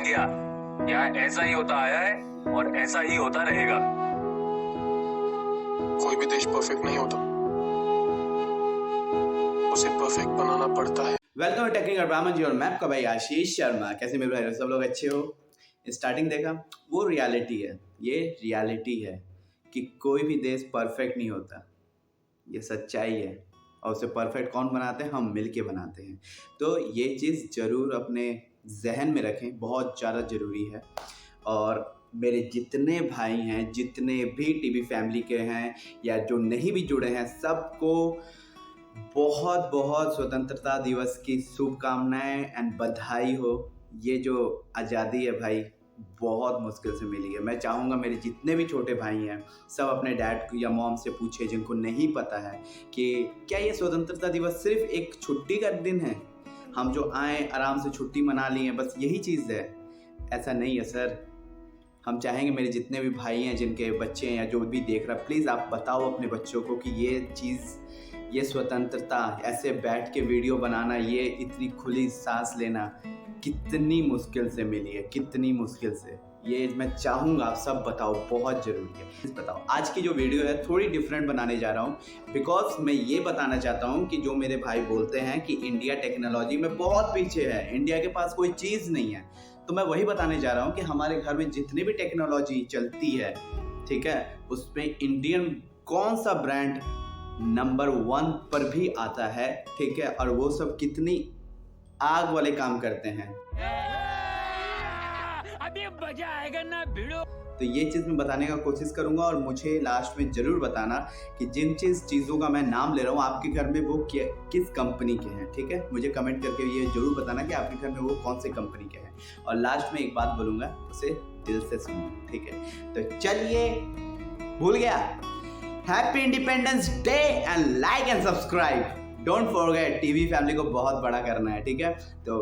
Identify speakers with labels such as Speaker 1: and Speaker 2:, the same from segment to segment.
Speaker 1: क्या, यहाँ ऐसा ही होता आया है और ऐसा ही होता रहेगा।
Speaker 2: कोई भी देश परफेक्ट नहीं होता, उसे परफेक्ट बनाना पड़ता है।
Speaker 3: वेलकम टू टेक्निकल ब्राह्मण जी और मैं आपका भाई आशीष शर्मा। कैसे मेरे भाई सब लोग अच्छे हो? स्टार्टिंग देखा, वो रियलिटी है, ये रियलिटी है कि कोई भी देश परफेक्ट नहीं होता, ये सच्चाई है। और उसे परफेक्ट कौन बनाते हैं? हम मिल के बनाते हैं। तो ये चीज़ ज़रूर अपने जहन में रखें, बहुत ज़्यादा ज़रूरी है। और मेरे जितने भाई हैं, जितने भी टीवी फैमिली के हैं या जो नहीं भी जुड़े हैं, सबको बहुत बहुत स्वतंत्रता दिवस की शुभकामनाएं एंड बधाई हो। ये जो आज़ादी है भाई, बहुत मुश्किल से मिली है। मैं चाहूँगा मेरे जितने भी छोटे भाई हैं सब अपने डैड या मॉम से पूछे जिनको नहीं पता है कि क्या ये स्वतंत्रता दिवस सिर्फ एक छुट्टी का दिन है, हम जो आए आराम से छुट्टी मना लिए, बस यही चीज़ है। ऐसा नहीं है सर। हम चाहेंगे मेरे जितने भी भाई हैं, जिनके बच्चे हैं या जो भी देख रहा है, प्लीज़ आप बताओ अपने बच्चों को कि ये चीज़, ये स्वतंत्रता, ऐसे बैठ के वीडियो बनाना, ये इतनी खुली सांस लेना कितनी मुश्किल से मिली है, कितनी मुश्किल से। ये मैं चाहूँगा आप सब बताओ, बहुत ज़रूरी है। बताओ, आज की जो वीडियो है थोड़ी डिफरेंट बनाने जा रहा हूँ बिकॉज मैं ये बताना चाहता हूँ कि जो मेरे भाई बोलते हैं कि इंडिया टेक्नोलॉजी में बहुत पीछे है, इंडिया के पास कोई चीज़ नहीं है, तो मैं वही बताने जा रहा हूँ कि हमारे घर में जितनी भी टेक्नोलॉजी चलती है, ठीक है, उसमें इंडियन कौन सा ब्रांड नंबर 1 पर भी आता है, ठीक है, और वो सब कितनी आग वाले काम करते हैं।
Speaker 4: अभी मजा आएगा ना भिड़ो।
Speaker 3: तो ये चीज़ मैं बताने का कोशिश करूंगा और मुझे लास्ट में ज़रूर बताना कि जिन चीज़ों का मैं नाम ले रहा हूँ आपके घर में वो किस कंपनी के हैं, ठीक है। मुझे कमेंट करके ये ज़रूर बताना कि आपके घर में वो कौन से कंपनी के हैं। और लास्ट में एक बात बोलूँगा, उसे दिल से सुनो, ठीक है। तो चलिए, भूल गया, happy independence day and like and subscribe. Don't forget, TV family को बहुत बड़ा करना है, ठीक है। तो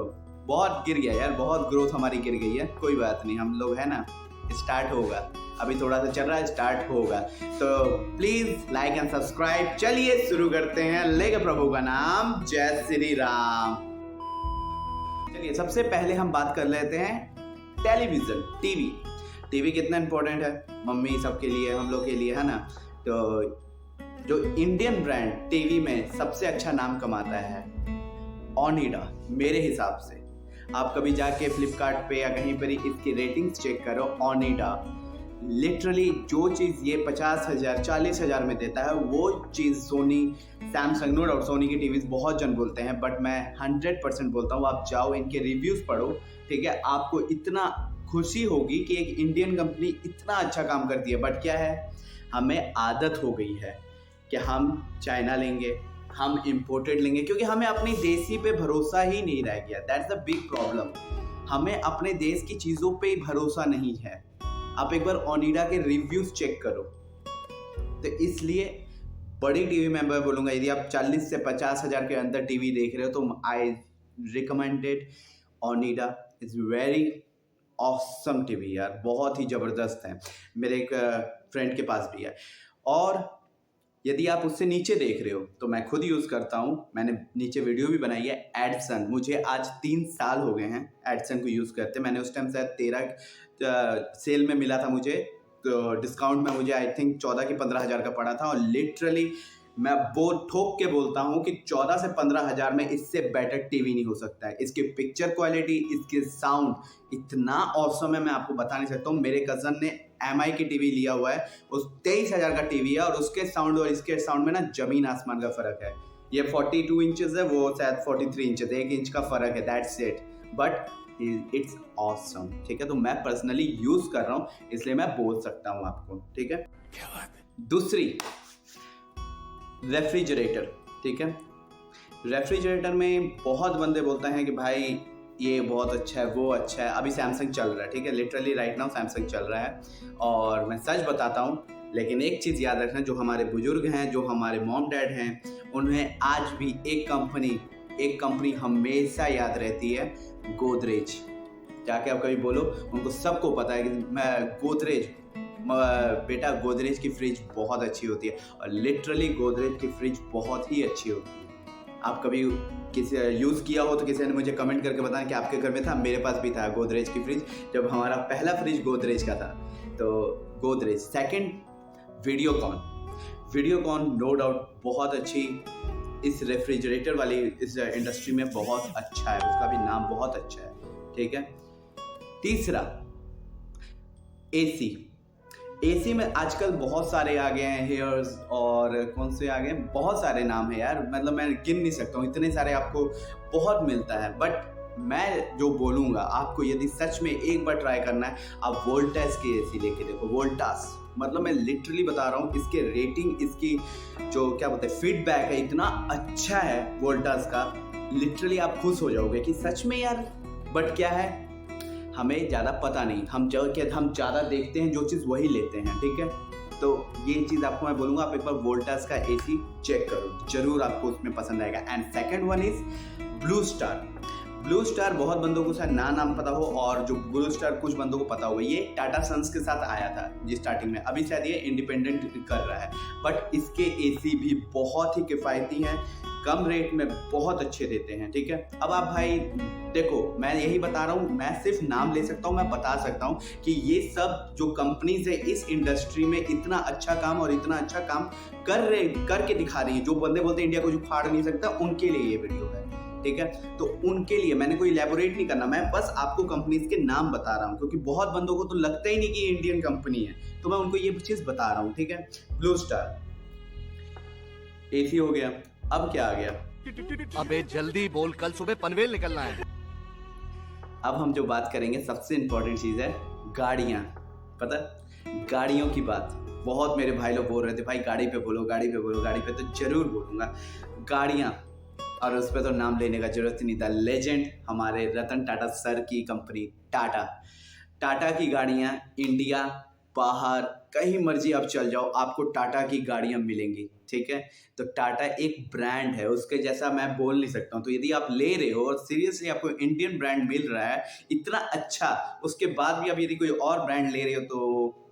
Speaker 3: बहुत गिर गया यार, बहुत ग्रोथ हमारी गिर गई है, कोई बात नहीं, हम लोग है ना, स्टार्ट होगा, अभी थोड़ा सा चल रहा है, स्टार्ट होगा। तो प्लीज लाइक एंड सब्सक्राइब। चलिए शुरू करते हैं, लेके प्रभु का नाम, जय श्री राम। चलिए सबसे पहले हम बात कर लेते हैं टेलीविजन, टीवी कितना इंपॉर्टेंट है मम्मी सबके लिए, हम लोग के लिए, है ना। तो जो इंडियन ब्रांड टीवी में सबसे अच्छा नाम कमाता है, ओनिडा, मेरे हिसाब से। आप कभी जाके फ्लिपकार्ट पे या कहीं पर इसकी रेटिंग्स चेक करो, ओनिडा लिटरली जो चीज़ ये 50,000 40,000 में देता है, वो चीज़ Sony, Samsung, no doubt Sony की टीवीज़ बहुत जन बोलते हैं, बट मैं 100% बोलता हूँ, आप जाओ इनके रिव्यूज़ पढ़ो, ठीक है, आपको इतना खुशी होगी कि एक इंडियन कंपनी इतना अच्छा काम करती है। बट क्या है, हमें आदत हो गई है कि हम चाइना लेंगे, हम इम्पोर्टेड लेंगे, क्योंकि हमें अपनी देसी पे भरोसा ही नहीं रह गया। That's the big problem. हमें अपने देश की चीज़ों पे भरोसा नहीं है। आप एक बार ओनिडा के रिव्यूज़ चेक करो। तो इसलिए बड़ी टीवी में मैं बोलूँगा, यदि आप 40 से 50,000 के अंदर टीवी देख रहे हो तो आई recommended Onida. Is very awesome TV यार, बहुत ही ज़बरदस्त है। मेरे एक फ्रेंड के पास भी है। और यदि आप उससे नीचे देख रहे हो तो मैं खुद यूज़ करता हूँ, मैंने नीचे वीडियो भी बनाई है, एडसन। मुझे आज 3 साल हो गए हैं एडसन को यूज़ करते। मैंने उस टाइम शायद 13 सेल में मिला था मुझे, तो डिस्काउंट में मुझे आई थिंक 14 की 15,000 का पड़ा था। और लिटरली मैं वो ठोक के बोलता हूँ कि 14 से 15,000 में इससे बेटर टीवी नहीं हो सकता है। इसकी पिक्चर क्वालिटी, इसके साउंड इतना ऑसम है, मैं आपको बता नहीं सकता हूँ। मेरे कज़न ने MI की टीवी लिया हुआ है, उस 23,000 का टीवी है, और उसके साउंड और इसके साउंड में ना ज़मीन आसमान का फ़र्क है। ये 42 इंचज़ है, वो शायद 43 इंचज़, 1 इंच का फ़र्क है, that's it, but it's awesome, ठीक है। तो मैं पर्सनली यूज़ कर रहा हूँ, इसलिए मैं बोल सकता हूँ आपको, ठीक है।
Speaker 4: क्या बात है।
Speaker 3: दूसरी, रेफ्रिजरेटर, ठीक है। रेफ्रिजरेटर में बहुत बंदे बोलते हैं कि भाई ये बहुत अच्छा है, वो अच्छा है। अभी सैमसंग चल रहा है, ठीक है, लिटरली राइट नाउ सैमसंग चल रहा है। और मैं सच बताता हूँ, लेकिन एक चीज़ याद रखना, जो हमारे बुजुर्ग हैं, जो हमारे मॉम डैड हैं, उन्हें आज भी एक कंपनी हमेशा याद रहती है, गोदरेज। जाके आप कभी बोलो, उनको सबको पता है कि मैं गोदरेज, बेटा गोदरेज की फ्रिज बहुत अच्छी होती है। और लिटरली गोदरेज की फ्रिज बहुत ही अच्छी होती है। आप कभी किसी यूज़ किया हो तो किसी ने मुझे कमेंट करके बताना कि आपके घर में था। मेरे पास भी था गोदरेज की फ्रिज, जब हमारा पहला फ्रिज गोदरेज का था। तो Godrej. Second Videocon no doubt बहुत अच्छी इस रेफ्रिजरेटर वाली इस इंडस्ट्री में बहुत अच्छा है, उसका भी नाम बहुत अच्छा है, ठीक है। तीसरा एसी में आजकल बहुत सारे आ गए हैं, हेयर्स और कौन से आ गए हैं, बहुत सारे नाम है यार, मतलब मैं गिन नहीं सकता हूँ, इतने सारे आपको बहुत मिलता है। बट मैं जो बोलूँगा आपको, यदि सच में एक बार ट्राई करना है, आप वोल्टास की एसी लेके देखो। वोल्टास मतलब मैं लिटरली बता रहा हूँ, इसके रेटिंग, इसकी जो क्या बोलते हैं फीडबैक है, इतना अच्छा है वोल्टास का, लिटरली आप खुश हो जाओगे कि सच में यार। बट क्या है, हमें ज़्यादा पता नहीं, हम ज़्यादा देखते हैं जो चीज़ वही लेते हैं, ठीक है। तो ये चीज़ आपको मैं बोलूँगा, आप एक बार वोल्टास का एसी चेक करो, जरूर आपको उसमें पसंद आएगा। And second one is blue star बहुत बंदों को शायद नाम पता हो, और जो ब्लू स्टार कुछ बंदों को पता होगा। ये टाटा सन्स के साथ आया था जी स्टार्टिंग में, अभी शायद ये इंडिपेंडेंट कर रहा है। बट इसके एसी भी बहुत ही किफ़ायती हैं, कम रेट में बहुत अच्छे देते हैं, ठीक है। अब आप भाई देखो, मैं यही बता रहा हूँ, मैं सिर्फ नाम ले सकता हूँ, मैं बता सकता हूँ कि ये सब जो कंपनीज है इस इंडस्ट्री में इतना अच्छा काम और इतना अच्छा काम करके दिखा रही है। जो बंदे बोलते हैं इंडिया को जो फाड़ नहीं सकता, उनके लिए ये वीडियो है, ठीक है। तो उनके लिए मैंने कोई इलैबोरेट नहीं करना, मैं बस आपको कंपनीज के नाम बता रहा हूँ, क्योंकि बहुत बंदों को तो लगता ही नहीं कि ये इंडियन कंपनी है, तो मैं उनको ये चीज़ बता रहा हूँ, ठीक है। ब्लू स्टार एसी हो गया। अब क्या आ गया,
Speaker 5: अबे जल्दी बोल, कल सुबह पनवेल निकलना है।
Speaker 3: अब हम जो बात करेंगे, सबसे इंपॉर्टेंट चीज़ है गाड़ियाँ। पता, गाड़ियों की बात बहुत मेरे भाई लोग बोल रहे थे, भाई गाड़ी पे बोलो, गाड़ी पे, तो जरूर बोलूँगा गाड़ियाँ। और उस पर तो नाम लेने का जरूरत ही नहीं था, लेजेंड हमारे रतन टाटा सर की कंपनी टाटा की गाड़ियाँ, इंडिया बाहर कहीं मर्जी आप चल जाओ, आपको टाटा की गाड़ियाँ मिलेंगी, ठीक है। तो टाटा एक ब्रांड है, उसके जैसा मैं बोल नहीं सकता हूँ। तो यदि आप ले रहे हो और सीरियसली आपको इंडियन ब्रांड मिल रहा है इतना अच्छा, उसके बाद भी आप यदि कोई और ब्रांड ले रहे हो तो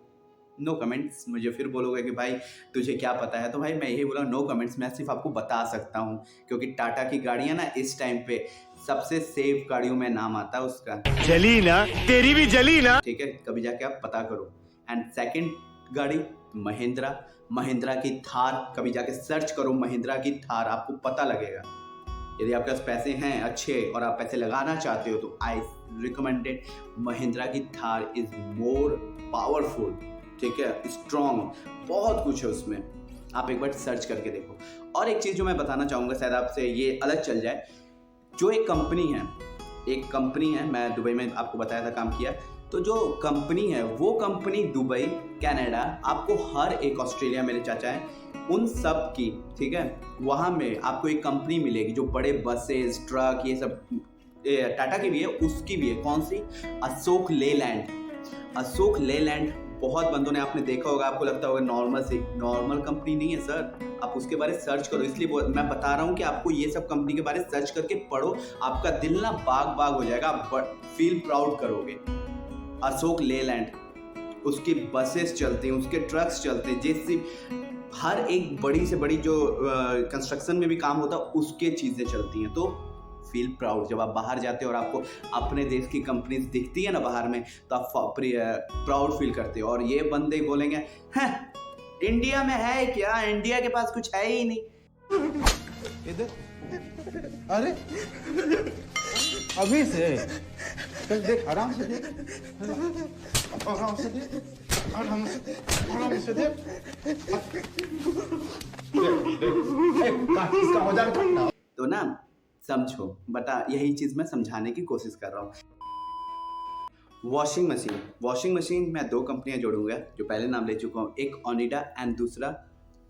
Speaker 3: नो कमेंट्स। मुझे फिर बोलोगे कि भाई तुझे क्या पता है, तो भाई मैं यही बोला, नो कमेंट्स। मैं सिर्फ आपको बता सकता हूँ, क्योंकि टाटा की गाड़ियाँ ना इस टाइम पे सबसे सेफ गाड़ियों में नाम आता है उसका।
Speaker 5: जली ना, तेरी भी जली ना,
Speaker 3: ठीक है, कभी जाके आप पता करो। एंड सेकंड गाड़ी महिंद्रा की थार, कभी जाके सर्च करो महिंद्रा की थार, आपको पता लगेगा। यदि आपके पास पैसे हैं अच्छे और आप पैसे लगाना चाहते हो तो आई रिकमेंडेड महिंद्रा की थार इज मोर पावरफुल, ठीक है, स्ट्रॉन्ग, बहुत कुछ है उसमें, आप एक बार सर्च करके देखो। और एक चीज़ जो मैं बताना चाहूँगा, शायद आपसे ये अलग चल जाए, जो एक कंपनी है, मैं दुबई में आपको बताया था काम किया, तो जो कंपनी है वो कंपनी दुबई, कनाडा, आपको हर एक, ऑस्ट्रेलिया मेरे चाचा हैं, उन सब की, ठीक है, वहाँ में आपको एक कंपनी मिलेगी जो बड़े बसेस, ट्रक, ये सब टाटा की भी है, उसकी भी है। कौन सी? अशोक लेलैंड। बहुत बंदों ने आपने देखा होगा, आपको लगता होगा नॉर्मल कंपनी नहीं है सर, आप उसके बारे में सर्च करो। इसलिए मैं बता रहा हूँ कि आपको ये सब कंपनी के बारे में सर्च करके पढ़ो, आपका दिल ना बाग हो जाएगा, आप फील प्राउड करोगे। अशोक लेलैंड, उसकी बसेस चलती हैं, उसके ट्रक्स चलते हैं, जैसे हर एक बड़ी से बड़ी जो कंस्ट्रक्शन में भी काम होता है उसके चीज़ें चलती हैं। तो फील प्राउड, जब आप बाहर जाते हो और आपको अपने देश की कंपनीज दिखती है ना बाहर में, तो आप प्राउड फील करते हो। और ये बंदे बोलेंगे इंडिया में है क्या, इंडिया के पास कुछ है ही नहीं।
Speaker 6: इधर, अरे अभी से चल देख, आराम से देख, आराम से देख, इसका मजाक करना।
Speaker 3: तो ना समझो, बता, यही चीज़ मैं समझाने की कोशिश कर रहा हूँ। वॉशिंग मशीन मैं दो कंपनियां जोड़ूंगा, जो पहले नाम ले चुका हूँ, एक ओनिडा एंड दूसरा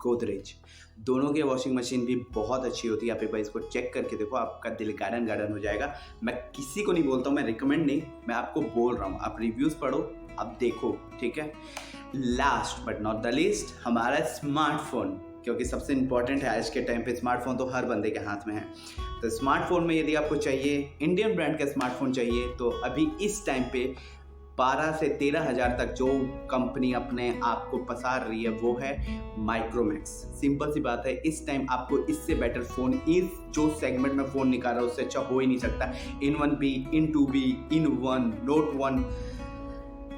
Speaker 3: गोदरेज। दोनों की वॉशिंग मशीन भी बहुत अच्छी होती है, आप एक बार इसको चेक करके देखो, आपका दिल गार्डन हो जाएगा। मैं किसी को नहीं बोलता हूँ, मैं रिकमेंड नहीं, मैं आपको बोल रहा हूँ, आप रिव्यूज़ पढ़ो, आप देखो, ठीक है। Last but not the least, हमारा स्मार्टफोन, क्योंकि सबसे इम्पॉर्टेंट है आज के टाइम पे। स्मार्टफोन तो हर बंदे के हाथ में है, तो स्मार्टफोन में यदि आपको चाहिए, इंडियन ब्रांड का स्मार्टफोन चाहिए, तो अभी इस टाइम पे 12 से 13 हज़ार तक जो कंपनी अपने आप को पसार रही है वो है माइक्रोमैक्स। सिंपल सी बात है, इस टाइम आपको इससे बेटर फ़ोन, इस जो सेगमेंट में फ़ोन निकाल रहा है उससे अच्छा हो ही नहीं सकता। In1B, In2B, In1, Note 1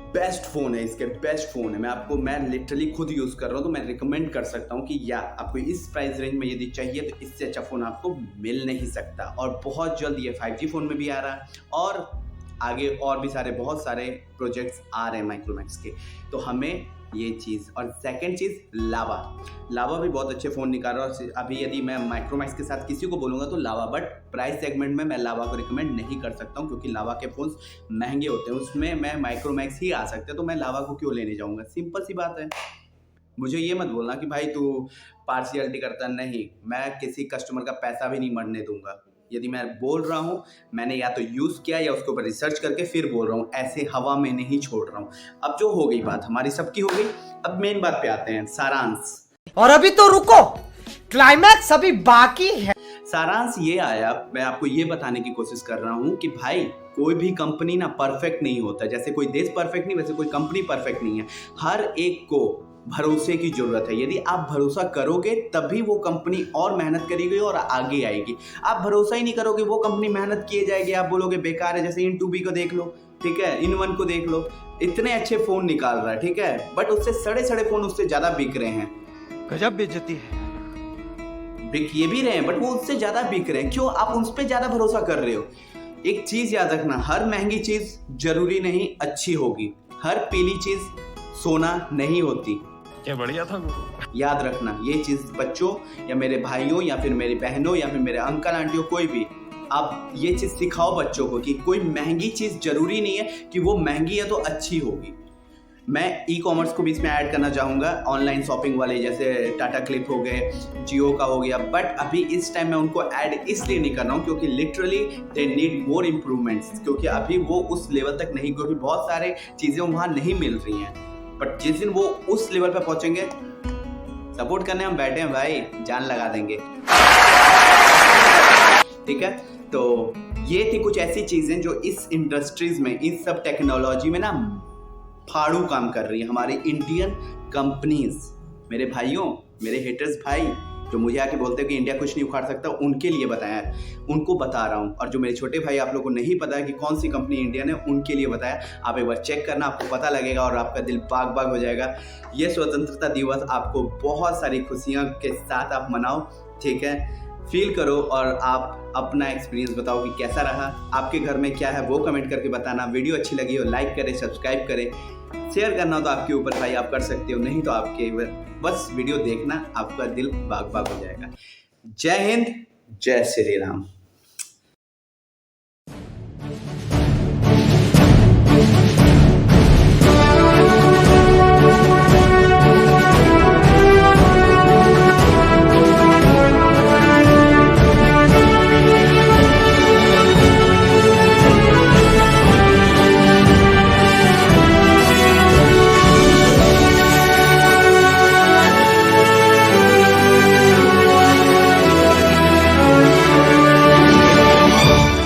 Speaker 3: best phone है, इसके बेस्ट फ़ोन है। मैं लिटरली खुद यूज़ कर रहा हूँ, तो मैं रिकमेंड कर सकता हूँ कि या आपको इस प्राइस रेंज में यदि चाहिए तो इससे अच्छा फ़ोन आपको मिल नहीं सकता। और बहुत जल्द ये 5G फ़ोन में भी आ रहा है और आगे और भी बहुत सारे प्रोजेक्ट्स आ रहे हैं माइक्रोमैक्स के। तो हमें ये चीज़, और सेकंड चीज़ लावा भी बहुत अच्छे फ़ोन निकाल रहा है। अभी यदि मैं माइक्रोमैक्स के साथ किसी को बोलूँगा तो लावा, बट प्राइस सेगमेंट में मैं लावा को रिकमेंड नहीं कर सकता हूँ क्योंकि लावा के फ़ोन्स महंगे होते हैं, उसमें मैं माइक्रोमैक्स ही आ सकते हैं, तो मैं लावा को क्यों लेने जाऊँगा। सिंपल सी बात है। मुझे ये मत बोलना कि भाई तू पार्शियलिटी करता, नहीं, मैं किसी कस्टमर का पैसा भी नहीं मरने दूंगा। यदि मैं बोल रहा हूँ, मैंने या तो यूज़ किया या उसके ऊपर रिसर्च करके फिर बोल रहा हूँ, ऐसे हवा में नहीं छोड़ रहा हूँ। अब जो हो गई बात हमारी सबकी हो गई, अब मेन बात पे आते हैं, सारांश।
Speaker 7: और अभी तो रुको, क्लाइमैक्स अभी बाकी है।
Speaker 3: सारांश ये आया, मैं आपको ये बताने की कोशिश कर रहा हूँ कि भाई कोई भी कंपनी ना परफेक्ट नहीं होता। जैसे कोई देश परफेक्ट नहीं, वैसे कोई कंपनी परफेक्ट नहीं है। हर एक को भरोसे की ज़रूरत है। यदि आप भरोसा करोगे तभी वो कंपनी और मेहनत करेगी और आगे आएगी। आप भरोसा ही नहीं करोगे, वो कंपनी मेहनत किए जाएगी, आप बोलोगे बेकार है। जैसे In2B को देख लो, ठीक है, In1 को देख लो, इतने अच्छे फ़ोन निकाल रहा है, ठीक है, बट उससे सड़े फ़ोन उससे ज़्यादा बिक रहे हैं।
Speaker 5: गजब बेइज्जती है।
Speaker 3: बिक ये भी रहे हैं बट वो उससे ज़्यादा बिक रहे हैं। क्यों? आप उस पर ज़्यादा भरोसा कर रहे हो। एक चीज़ याद रखना, हर महंगी चीज़ जरूरी नहीं अच्छी होगी। हर पीली चीज़ सोना नहीं होती।
Speaker 2: क्या बढ़िया था गुरु।
Speaker 3: याद रखना ये चीज़, बच्चों या मेरे भाइयों या फिर मेरी बहनों या फिर मेरे अंकल आंटियों, कोई भी, आप ये चीज़ सिखाओ बच्चों को कि कोई महंगी चीज़ जरूरी नहीं है कि वो महंगी है तो अच्छी होगी। मैं ई-कॉमर्स को भी इसमें ऐड करना चाहूँगा, ऑनलाइन शॉपिंग वाले, जैसे टाटा क्लिक हो गए, जियो का हो गया, बट अभी इस टाइम मैं उनको ऐड इसलिए नहीं कर रहा हूँ क्योंकि literally they need more improvements, क्योंकि अभी वो उस लेवल तक नहीं, क्योंकि बहुत सारे चीज़ें वहाँ नहीं मिल रही हैं। बट जिस दिन वो उस लेवल पे पहुंचेंगे, सपोर्ट करने हम बैठे हैं भाई, जान लगा देंगे, ठीक है। तो ये थी कुछ ऐसी चीजें जो इस इंडस्ट्रीज में, इस सब टेक्नोलॉजी में ना फाड़ू काम कर रही है हमारी इंडियन कंपनीज। मेरे भाइयों, मेरे हेटर्स भाई जो मुझे आके बोलते हैं कि इंडिया कुछ नहीं उखाड़ सकता, उनके लिए बताया, उनको बता रहा हूँ। और जो मेरे छोटे भाई आप लोगों को नहीं पता है कि कौन सी कंपनी इंडियन है, उनके लिए बताया। आप एक बार चेक करना, आपको पता लगेगा और आपका दिल बाग बाग हो जाएगा। ये स्वतंत्रता दिवस आपको बहुत सारी खुशियों के साथ आप मनाओ, ठीक है, फील करो और आप अपना एक्सपीरियंस बताओ कि कैसा रहा, आपके घर में क्या है वो कमेंट करके बताना। वीडियो अच्छी लगी हो लाइक करें, सब्सक्राइब करें, शेयर करना हो तो आपके ऊपर भाई आप कर सकते हो, नहीं तो आपके बस वीडियो देखना, आपका दिल बाग बाग हो जाएगा। जय हिंद, जय श्री राम।